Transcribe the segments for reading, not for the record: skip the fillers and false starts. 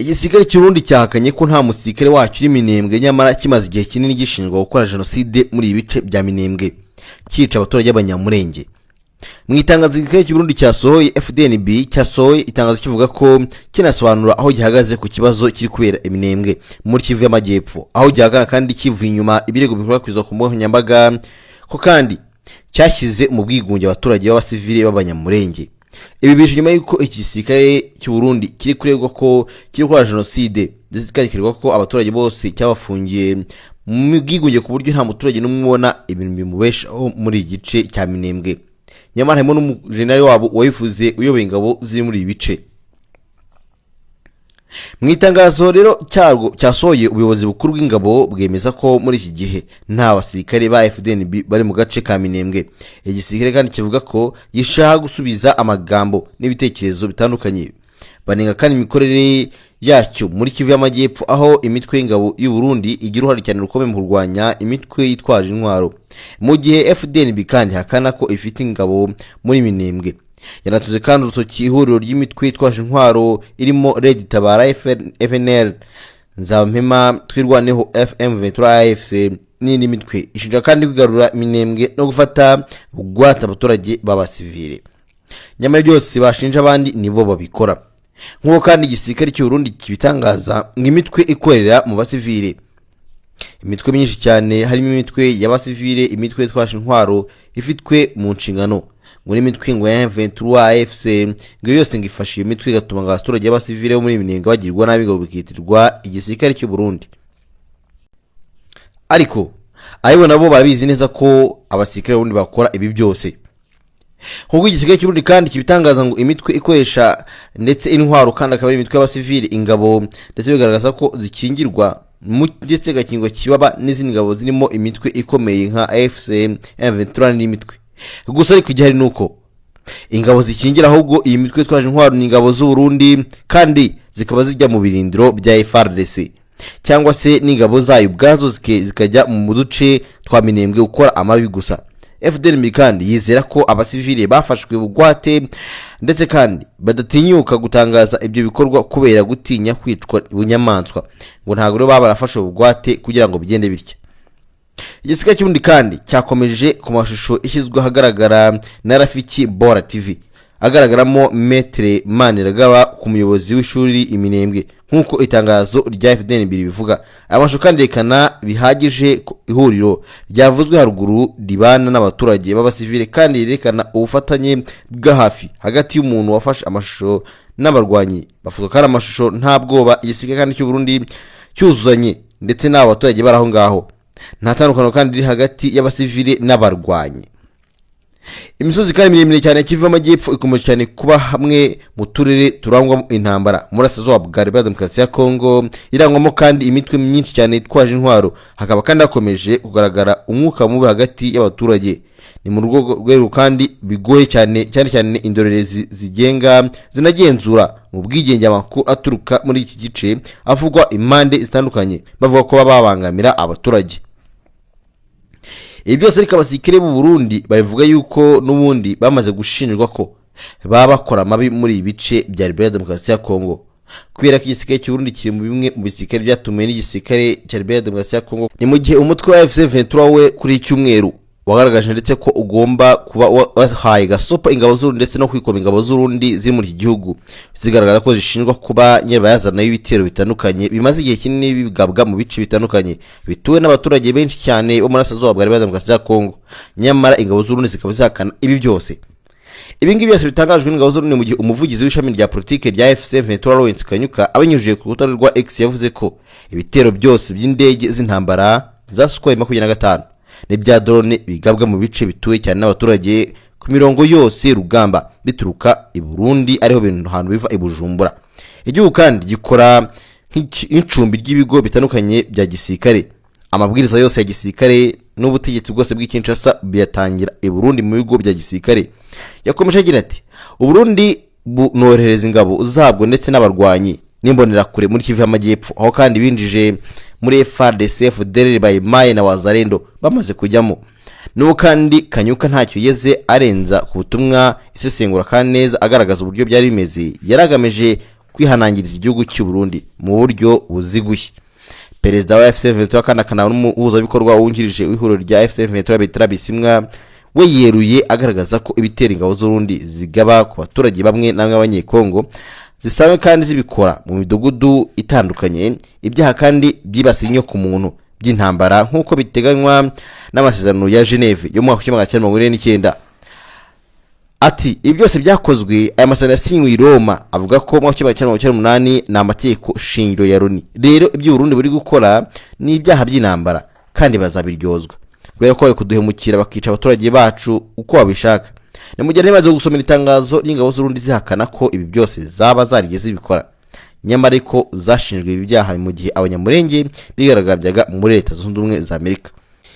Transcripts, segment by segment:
Igisirikare cy'Urundi cyahakanye ko nta musirikare wacyo uri Minembwe nyamara kimaze igihe kinini gishinjwa gukora jenoside muri ibice bya Minembwe cyica abaturage b'abanyamurenge. Mu itangazo igisirikare cy'Urundi cyasohoye FDNB cyasohoye itangazo kivuga ko kinasobanura aho gihagaze ku kibazo kiri kubera Minembwe muri Kivu y'Amajyepfo, aho gihagaze kandi kivuye inyuma ibirego bikwirakwizwa ku mbuga nkoranyambaga ko kandi cyashyize mu bwigunge abaturage b'abasivile b'abanyamurenge. Ibi bije nyuma yuko igisirikare cy'Urundi kiri kuregwa ko kiri gukora jenoside ndetse kikirwa ko abaturage bose cyabafungiye mu bwigunge ku buryo nta muturage n'umwe ubona ibintu bimubeshaho muri igice cya Minembwe. Nyamara harimo n'umujenerali wabo wayifuze uyoboye ingabo ziri muri ibice. Mu itangazo rero cyasohoye ubuyobozi bukuru bw'ingabo bwemeza ko muri iki gihe nta basirikare ba FDNB bari mu gace ka Minembwe. Igisirikare kandi kivuga ko gishaka gusubiza amagambo n'ibitekerezo bitandukanye. Banenga kandi imikorere yacyo muri Kivu y'Amajyepfo aho imitwe y'ingabo y'u Burundi igira uruhare cyane rukomeye mu kurwanya imitwe yitwaje intwaro, mu gihe FDNB kandi hakana ko ifite ingabo muri Minembwe. Yanatuze kandi urutoki ihuriro ry'imitwe yitwaje intwaro irimo Red Tabara FNL, Nzampema Twirwaneho FM23 AFC n'indi mitwe ishinja kandi kwigarura Minembwe no gufata bugwata abaturage b'abasivile. Nyamara byose bashinja abandi nibo babikora. Nk'uko kandi igisirikare cy'Urundi kibitangaza ng'imitwe ikorera mu basivile. Imitwe myinshi cyane harimo imitwe y'abasivile, imitwe yitwaje intwaro ifitwe mu nshingano muri mitwe ngo ya M23 AFC ngo yose ngifashiye imitwe igatuma abaturage b'abasivile bo muri Minembwe bagirwa nabi ngo bikitirwa igisirikare cy'u Burundi. Ariko ayibo nabo barabizi neza ko abasirikare b'Urundi bakora ibi byose. Nk'uko igisirikare cy'Urundi kandi kibitangaza ngo imitwe ikoresha ndetse intwaro kandi akaba ari imitwe y'abasivile, ingabo ndetse bigaragaza ko zikingirwa ndetse gakingwa kibaba n'izindi ngabo zirimo imitwe ikomeye nka AFC M23 n'imitwe. Gusa ariko igihari nuko ingabo zikingira ahubwo iyi mitwe twaje intwaro ni ingabo z'u Burundi kandi zikaba zijya mu birindiro bya FARDC cyangwa se n'ingabo zayo ubwazo zikajya mu duce twa Minembwe gukora amabi gusa. FDNB kandi yizera ko abasivile bafashwe bugwate ndetse kandi badatinyuka gutangaza ibyo bikorwa kubera gutinya kwicwa bunyamaswa, ngo ntago baba barafashe bugwate kugira ngo bigende bityo. Igisirikare cy'Urundi kandi cyakomeje ku mashusho ishyizwe ahagaragara na Rafiki Bora TV agaragaramo Metre Maniragaba ku muyobozi w'ishuri Iminembwe nk'uko itangazo rya FDNB bivuga. Amashusho kandi rekana bihagije ihuriro ryavuzwe haruguru ribana n'abaturage b'abasivile kandi yerekana ubufatanye bwa hafi hagati y'umuntu wafashe amashusho n'abarwanyi. Bavuga ko ari amashusho nta bwoba igisirikare kandi cy'u Burundi cyuzuzanye ndetse n'abo baturage baraho ngaho. Nta tandukano kandi riri hagati y'abasivile n'abarwanyi. Imisozi kandi miremire cyane Kivu y'Amajyepfo ikomeje cyane kuba hamwe mu turere turangwamo intambara muri Burasirazuba bwa Repubulika Demokarasi ya Kongo, irangwamo kandi imitwe myinshi cyane itwaje intwaro. Hakaba kandi hakomeje kugaragara umwuka mubi hagati y'abaturage. Ni mu rwego kandi bigoye cyane cyane indorerezi zigenga zinagenzura mu bwigenge amakuru aturuka muri iki gice avugwa impande zitandukanye bavuga ko babangamira abaturage. Ibi byose ariko abasirikare b'u Burundi bavuga yuko n'ubundi bamaze gushinjwa ko baba bakora amabi muri ibice bya Repubulika Demokarasi ya Kongo, kubera ko igisirikare cy'u Burundi kiri mu bimwe mu bisirikare byatumiwe n'igisirikare cya Repubulika Demokarasi ya Kongo. Ni mu gihe umutwe wa FC23 we kuri icyumweru wagaragaje ndetse ko ugomba kuba wahaye Gasopo ingabo z'Urundi ndetse no kwikoma ingabo z'Urundi ziri muri iki gihugu, zigaragara ko zishinjwa kuba nyirabayazana y'ibitero bitandukanye bimaze igihe kinini bigabwa mu bice bitandukanye bituwe n'abaturage benshi cyane bo muri Burasirazuba bwa Repubulika Demokarasi ya Kongo. Nyamara ingabo z'Urundi zikaba zihakana ibi byose. Ibi ngibi byose bitangajwe n'ingabo z'Urundi mu gihe umuvugizi w'ishami rya politike rya FC23 Lawrence Kanyuka abinyujije ku rukuta rwa X yavuze ko ibitero byose by'indege z'intambara za Sukhoi 25 n'ibya drone bigabwa mu bice bituwe cyane n'abaturage ku mirongo yose rugamba bituruka i Burundi ariho bintu hantu biva i Bujumbura. Igihugu kandi gikora nk'icumbi ry'ibigo bitandukanye bya gisirikare. Amabwiriza yose ya gisirikare n'ubutegetsi bwose bw'Kinshasa biyatangira i Burundi mu bigo bya gisirikare. Yakomeje agira ati Uburundi bunohereza ingabo zabwo ndetse n'abarwanyi n'imbonera kure muri Kivu y'Amajyepfo, aho kandi binjije muri FARDC, FDLR bayimaye na Wazalendo bamaze kujyamo. N'ubu kandi Kanyuka ntacyo yeze arenza ku butumwa isesengura kandi neza agaragaza uburyo byari bimeze, yaragamije kwihanangiriza igihugu cy'u Burundi mu buryo buziguye. Perezida wa FC23 kandi akanaba n'umuhuzabikorwa wungirije w'ihuriro rya FC23 Bertrand Bisimwa we yeruye agaragaza ko ibitera ingabo z'Urundi zigaba ku baturage bamwe namwe abanyekongo zisabe kandi zibikora mu midugudu itandukanye, ibyaha kandi byibasiye inyo ku muntu by'intambara nk'uko biteganywa n'amasezerano ya Geneve yo mu 1949. Ati ibi byose byakozwe aya masezerano yasinywe i Roma, avuga ko mu 1998 na amategeko shingiro ya Loni. Rero ibyo Burundi buri gukora ni ibyaha by'intambara kandi bazabiryozwa kubera ko bari kuduhemukira bakica abaturage bacu uko babishaka. Ni mu gihe nibaze gusomera itangazo ry'ingabo z'Urundi zihakana ko ibi byose zaba zarigeze bikora, nyamara ariko zashinjwe ibi byaha mu gihe abanyamurenge bigaragambyaga muri Leta Zunze Ubumwe za Amerika.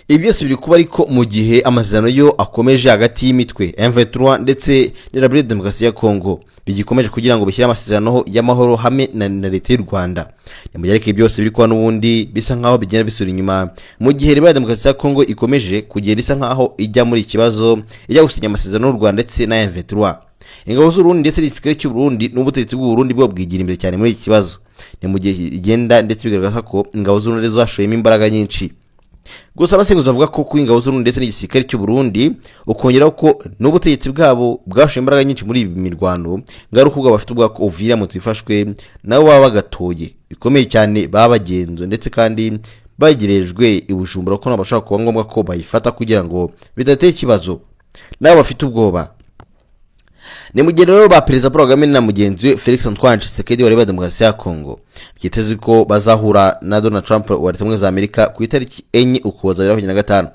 Ibi byose biri kuba ariko mu gihe amasezerano yo akomeje hagati y'imitwe M23 ndetse na Repubulika Demokarasi ya Kongo bigikomeje kugira ngo bishyire amasezerano y'amahoro hamwe na Leta y'u Rwanda. Ni mu gihe ariko byose biri kuba n'ubundi bisa nkaho bigenda bisura inyuma, mu gihe Repubulika Demokarasi ya Kongo ikomeje kugenda isa nkaho ijya muri ikibazo ijya gusinya amasezerano y'u Rwanda ndetse na M23. Ingabo z'Urundi ndetse n'igisirikare cy'u Burundi n'ubutegetsi bw'u Burundi bwo bwigira imbere cyane muri iki kibazo. Ni mu gihe igenda ndetse bigaragaza ko ingabo z'Urundi zashoyemo imbaraga nyinshi. Gusa abasenguzi bavuga ko ingabo z'Urundi ndetse n'igisirikare cy'u Burundi ukongeraho ko n'ubutegetsi bwabo bwashoye imbaraga nyinshi muri ibi mirwano ngaruka ubwo bafite ubwako Uvira mu twifashwe nabo baba bagatoye bikomeye cyane babagenzo ndetse kandi bagerejwe ibujumbura ko nabashaka kuba ngombwa ko bayifata kugira ngo bidateye ikibazo nabo bafite ubwoba. Ni mu gihe rero ba Perezida Paul Kagame na mugenzi we Felix Antoine Tshisekedi wa Repubulika Demokarasi ya Kongo byitezwe ko bazahura na Donald Trump wa Leta Zunze Ubumwe za Amerika ku itariki 4 Ukuboza 2025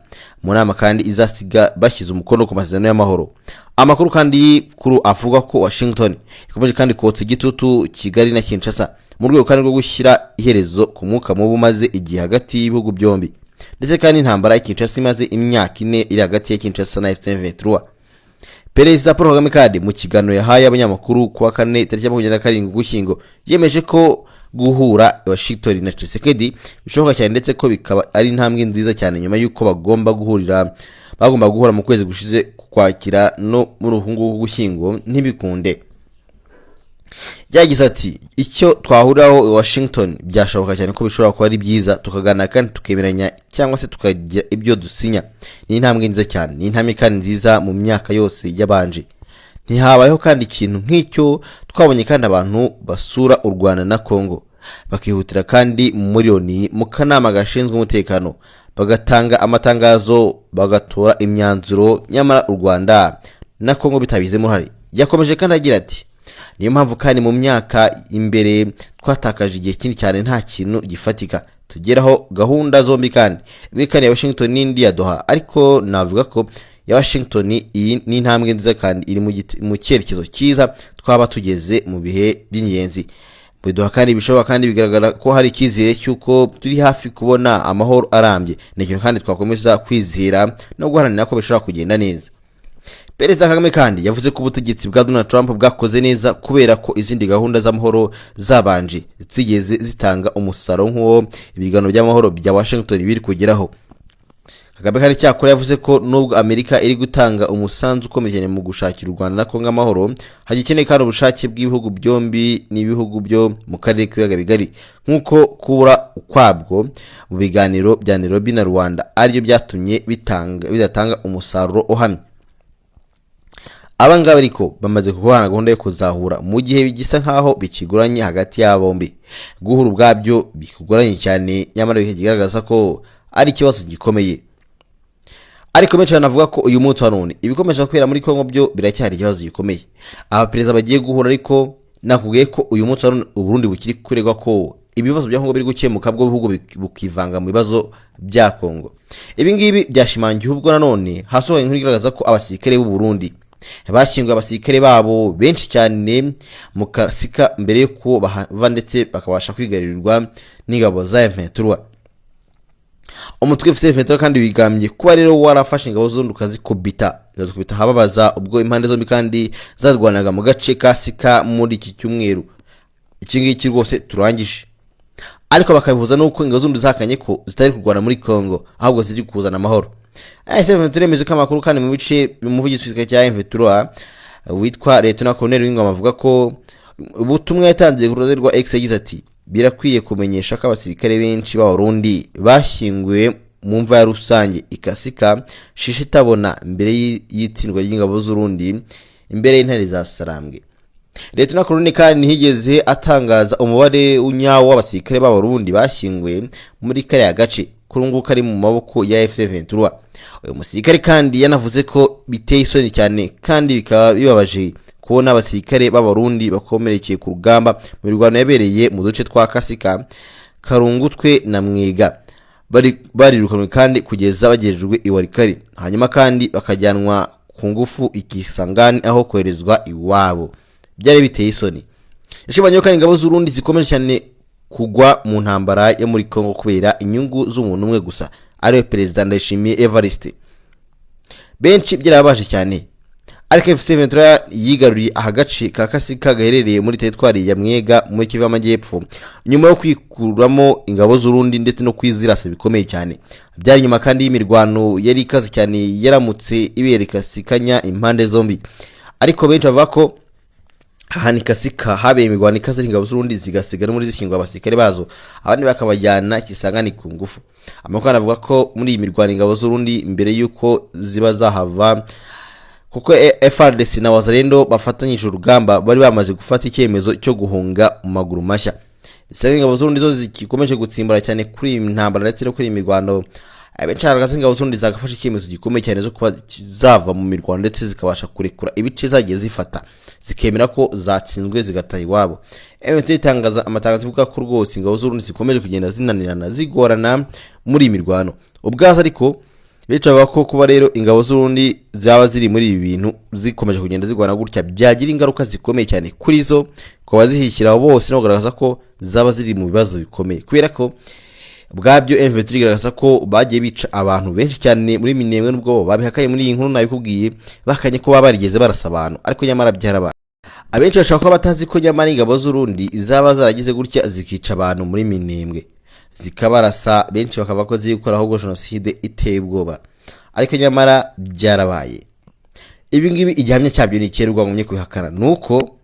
mu nama kandi izasiga bashyize umukono ku masezerano y'amahoro. Amakuru kandi kuri avuga ko Washington ikomeje kandi kotsa igitutu Kigali na Kinshasa mu rwego kandi rwo gushyira iherezo ku mwuka mubi umaze igihe hagati y'ibihugu byombi, ndetse kandi intambara ya Kinshasa imaze imyaka 4 iri hagati ya Kinshasa na FC23. Perezida Paul Kagame kandi mu kiganiro yahaye abanyamakuru kuwa 4 tariki 27 Ugushyingo yemeje ko guhura Washington na Tshisekedi bishoboka cyane ndetse ko bikaba ari intambwe nziza cyane nyuma y'uko bagomba guhura mu kwezi gushize kwakira no mu ruhungu Ugushyingo ntibikunde. Yagize ati icyo twahuriraho Washington byashoboka cyane ko bishobora kuba ari byiza tukagana kandi tukemeranya cyangwa se tukagira ibyo dusinya. Ni intambwe nziza cyane, ni intambwe kandi nziza mu myaka yose yabanje. Ntihabayeho kandi ikintu nk'icyo twabonye kandi abantu basura u Rwanda na Kongo bakihutira kandi muri Loni mu kanama gashinzwe umutekano bagatanga amatangazo bagatora imyanzuro, nyamara u Rwanda na Kongo bitabizemo hari. Yakomeje kandi agira ati niyo mpamvu kandi mu myaka imbere twatakaje igihe kinini cyane nta kintu gifatika tugeraho gahunda zombi kandi imwe kandi ya Washington n'indi ya Doha, ariko navuga ko ya Washington iyi ni intambwe nziza kandi iri mu cyerekezo cyiza twaba tugeze mu bihe by'ingenzi. Mu Doha kandi bishoboka kandi bigaragara ko hari ikizere cy'uko turi hafi kubona amahoro arambye, n'icyo kandi twakomeza kwizera no guharanira ko bishobora kugenda neza. Perezida Kagame kandi yavuze ko ubutegetsi bwa Donald Trump bwakoze neza kubera ko izindi gahunda z'amahoro zabanje zitigeze zitanga umusaruro nk'uwo ibiganiro by'amahoro bya Washington biri kugeraho. Kagame kandi cyakora yavuze ko nubwo Amerika iri gutanga umusanzu ukomeye cyane mu gushakira u Rwanda na Kongo amahoro, hagikeneye kandi ubushake bw'ibihugu byombi n'ibihugu byo mu karere k'ibiyaga bigari nk'uko kubura ukwabwo mu biganiro bya Nairobi na Rwanda aribyo byatumye bidatanga umusaruro uhamye. Abangaba ariko bamaze kuhana gahunda yo kuzahura mu gihe bigisa nkaho bikiguranye hagati ya bombi. Guhura ubwabyo bikuguranye cyane, nyamara bikigaragaza ko ari ikibazo gikomeye. Ariko menshi navuga ko uyu munsi wa none ibikomeje kwera muri Kongo byo biracyari ikibazo gikomeye. Abaperezida bagiye guhura, ariko nakubwiye ko uyu munsi wa none u Burundi bukiri kuregwa ko ibibazo bya Kongo biri gukemuka bwo bihugu bukivanga mu bibazo bya Kongo. Ibi ngibi byashimangiye ubwo nanone hasohoye inkuru igaragaza ko abasirikare b'u Burundi bashyinguye abasirikare babo benshi cyane mu kasika mbere yuko bahava ndetse bakabasha kwigarurirwa n'ingabo za M23. Umutwe FC23 kandi wigambye kuba rero warafashe ingabo z'Urundi ukazikubita hababaza ubwo impande zombi kandi zarwanaga mu gace kasika muri iki cyumweru. Iki ngiki rwose turangije, ariko bakabihuza nuko ingabo z'Urundi Zahakanye ko zitari kurwana muri Kongo ahubwo ziri kuzana amahoro. M23 yemeje ko amakuru kandi mu bice umuvugizi w'isirikare cya M23 witwa Lieutenant Colonel Ingabo avuga ko ubutumwa yatanze ku ruhande rwa X yagize ati birakwiye kumenyesha ko abasirikare benshi b'Abarundi bashyinguwe mu mva ya rusange ikasika shisha itabona mbere y'itsindwa ry'ingabo z'Urundi imbere y'intare za Sarambwe. Leta na Koloni kandi higeze atangaza umubare unyawo w'abasirikare b'Abarundi bashyinguwe muri kariya gace kurunguka ari mu maboko ya FC23. Uyu musirikare kandi yanavuze ko biteye isoni cyane kandi bikaba bibabaje kubona abasirikare b'Abarundi bakomerekeye ku rugamba mu mirwano yabereye mu duce twa Kasika, Karungutwe na Mwega barirukanwe kandi kugeza bagejejwe iwarikari, hanyuma kandi bakajyanwa ku ngufu ikisangani aho koherezwa iwabo. Byari biteye isoni. Yashimanye ko ingabo z'Urundi zikomeje cyane kugwa mu ntambara yo muri Kongo kubera inyungu z'umuntu umwe gusa, ariwe Perezida Ndayishimiye Evariste. Benshi byarabaje cyane. Ariko FC23 yigaruriye ahagace ka Kasika gaherereye muri teritwari ya Mwega muri Kivu y'Amajyepfo nyuma yo kwikuramo ingabo z'Urundi ndetse no kwizirasa bikomeye cyane. Byari nyuma kandi y'imirwano yari ikaze cyane yaramutse ibereka sikanya impande zombi. Ariko benshi bavuga ko ahani Kasika habeye imirwano ikaze ingabo z'Urundi zigasigara muri zishyingwa abasirikare bazo, abandi bakabajyana kisangani ku ngufu. Amakuru avuga ko muri iyi mirwano ingabo z'Urundi mbere yuko ziba zahava kuko FARDC na Wazalendo bafatanyije urugamba bari bamaze gufata icyemezo cyo guhunga mu maguru mashya. Bisanga ingabo z'Urundi zo zikomeje gutsimbara cyane kuri intambara ndetse no kuri imirwano. Abenshi ingabo z'Urundi zagafasha icyemezo gikomeye cyane zo kuba zava mu mirwano ndetse zikabasha kurekura ibice zagiye zifata, zikemera ko zatsinzwe zigataha iwabo. MT itangaza amatangazo ivuga ko rwose ingabo z'Urundi zikomeje kugenda zinanirana zigorana muri imirwano. Ubwaza ariko bica bako kuba rero ingabo z'Urundi zaba ziri muri ibi bintu zikomeje kugenda zigwana gutya byagira ingaruka zikomeye cyane kuri zo ko bazihikira bose no kugaragaza ko zaba ziri mu bibazo bikomeye, kubera ko bwabyo M23 igaragaza ko bagiye bica abantu benshi cyane muri Minembwe n'ubwo babihakaye muri iyi nkuru nabikubwiye bakanye ko babarigeze barasa abantu, ariko nyamara byaraba. Abenshi bashaka ko batazi ko nyamara ingabo z'Urundi zaba zaragize gutya zikica abantu muri Minembwe zikabarasa, benshi bakaba ko zikora ahubwo genocide iteye ubwoba, ariko nyamara byarabaye. Ibi ngibi igihamya cyabyo ni cyerwa ngumye kubihakana nuko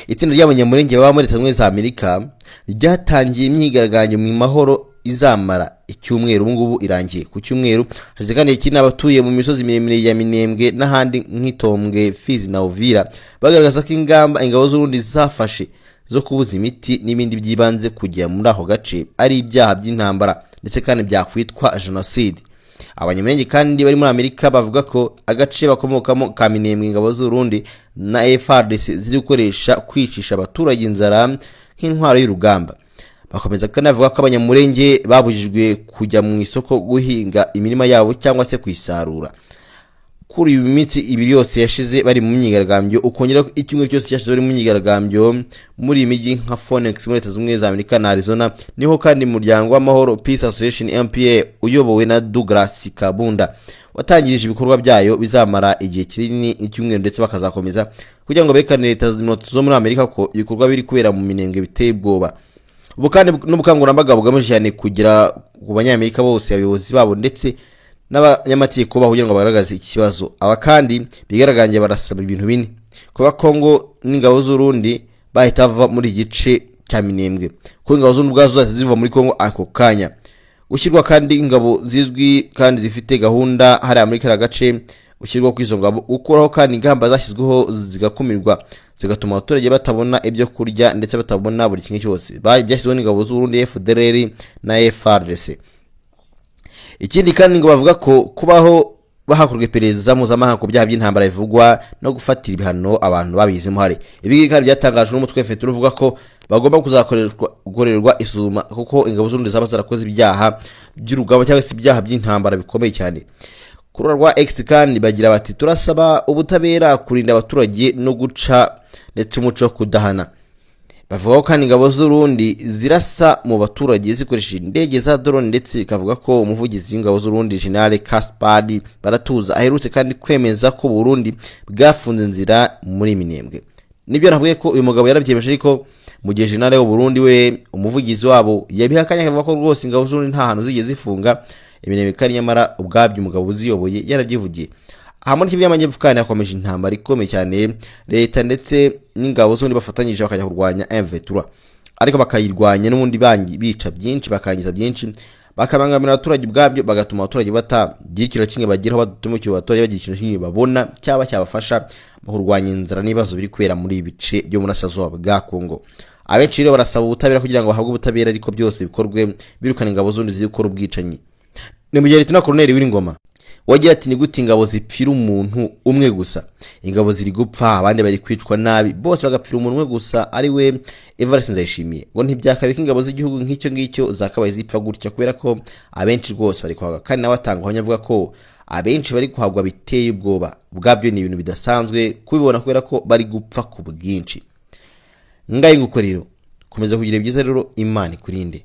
itsinda ry'abanyamurenge baba muri Leta Zunze Ubumwe za Amerika ryatangiye imyigaragambyo mu mahoro izamara icyumweru. Ngubu irangiye ku cyumweru. Hashize kandi ikindi abatuye mu misozi miremire ya Minembwe n'ahandi nk'Itombwe, Fizi na Uvira bagaragaza ko ingabo z'Urundi zafashe zo kubuza imiti n'ibindi byibanze kujya muri aho gace ari ibyaha by'intambara ndetse kandi byakwitwa genocide. Abanyamurenge kandi bari muri Amerika bavuga ko agace bakomokamo ka Minembwe ingabo z'Urundi na FARDC ziri gukoresha kwicisha abaturage inzara nk'intwaro y'urugamba. Bakomeza kandi bavuga ko abanyamurenge babujijwe kujya mu isoko guhinga imirima yabo cyangwa se kwisarura. Kuri uyu minsi ibiri yose yashize bari mu myigaragambyo, ukongera ko icyumweru cyose cyashize bari mu myigaragambyo muri imijyi nka Phoenix muri Leta Zunze Ubumwe za Amerika na Arizona. Niho kandi umuryango w'amahoro Peace Association MPA uyobowe na Douglas Kabunda watangirije ibikorwa byayo bizamara igihe kinini icyumweru ndetse bakazakomeza kugira ngo berekane Leta zo muri Amerika ko ibikorwa biri kubera mu Minembwe biteye ubwoba. Ubu kandi n'ubukangurambaga bugamije cyane kugira ku banyamerika bose abayobozi babo ndetse n'abanyamategeko bahugira ngo bagaragaze iki kibazo. Aba kandi bigaraganje barasaba ibintu bine kuba Kongo n'ingabo z'Urundi bahita bava muri gice cya Minembwe, ko ingabo z'Urundi ubwazo ziva muri Kongo ako kanya, gushyirwa kandi ingabo zizwi kandi zifite gahunda hari Amerika agace gushyirwa ku izo ngabo, ukuraho kandi ingamba zashyizweho zigakumirwa zigatuma abaturage batabona ibyo kurya ndetse batabona buri kimwe cyose byashyizweho n'ingabo z'Urundi FDLR na FARDC. Ikindi kandi ngo bavuga ko kubaho bahakurwa iperereza mpuzamahanga ku byaha by'intambara bivugwa no gufatira ibihano abantu babizemo hari. Ibi kandi byatangajwe n'umutwe FETUR uvuga ko bagomba kuzakorerwa isuzuma kuko ingabo z'Urundi zaba zarakoze ibyaha by'urugamba cyangwa se ibyaha by'intambara bikomeye cyane. Kuri rwa X kandi bagira bati turasaba ubutabera kurinda abaturage no guca ndetse umuco wo kudahana. Bavuga ko ingabo z'Urundi zirasa mu baturage zikoresheje indege za drone ndetse bikavuga ko umuvugizi w'ingabo z'Urundi General Kaspari Baratuza aherutse kandi kwemeza ko Burundi bwafunze inzira muri Minembwe. Nibyo navuye ko uyu mugabo yarabyemeje ariko mu gihe General w'Uburundi we umuvugizi wabo yabihakanye akavuga ko rwose ingabo z'Urundi nta hantu zigeze zifunga Minembwe kandi nyamara ubwabyo umugabo uziyoboye yarabyivugiye. aha muri Kivu y'Amajyepfo kandi hakomeje intambara ikomeye cyane, leta ndetse n'ingabo z'undi bafatanyije bakajya kurwanya M23, ariko bakayirwanya n'ubundi bica byinshi, bakangiza byinshi, bakabangamira abaturage ubwabyo, bagatuma abaturage batagira ikintu kimwe bageraho, badutumukiye abaturage bagira ikintu kimwe babona cyaba cyabafasha mu kurwanya inzara n'ibibazo biri kwera muri ibice byo mu Burasirazuba bwa Kongo. Abenshi rero barasaba ubutabera kugira ngo bahabwe ubutabera, ariko byose bikorwe birukana ingabo z'undi zikora ubwicanyi. Ni mu gihe Leta Colonel w'Ingoma wagira ati ni gute ingabo zipfira umuntu umwe gusa, ingabo ziri gupfa abandi bari kwicwa nabi, bose bagapfira umuntu umwe gusa ari we Evariste Ndayishimiye, ngo ntibyakabika ingabo z'igihugu nk'icyo ngicyo zakabaye zipfa gutya, kubera ko abenshi rwose bari kuhaga, kandi nawe atangwa avuga ko abenshi bari kuhagwa biteye ubwoba bwabyo, ni ibintu bidasanzwe kubibona kubera ko bari gupfa ku bwinshi. Ngaye nguko rero komeza kugira byiza rero, Imana ikurinde.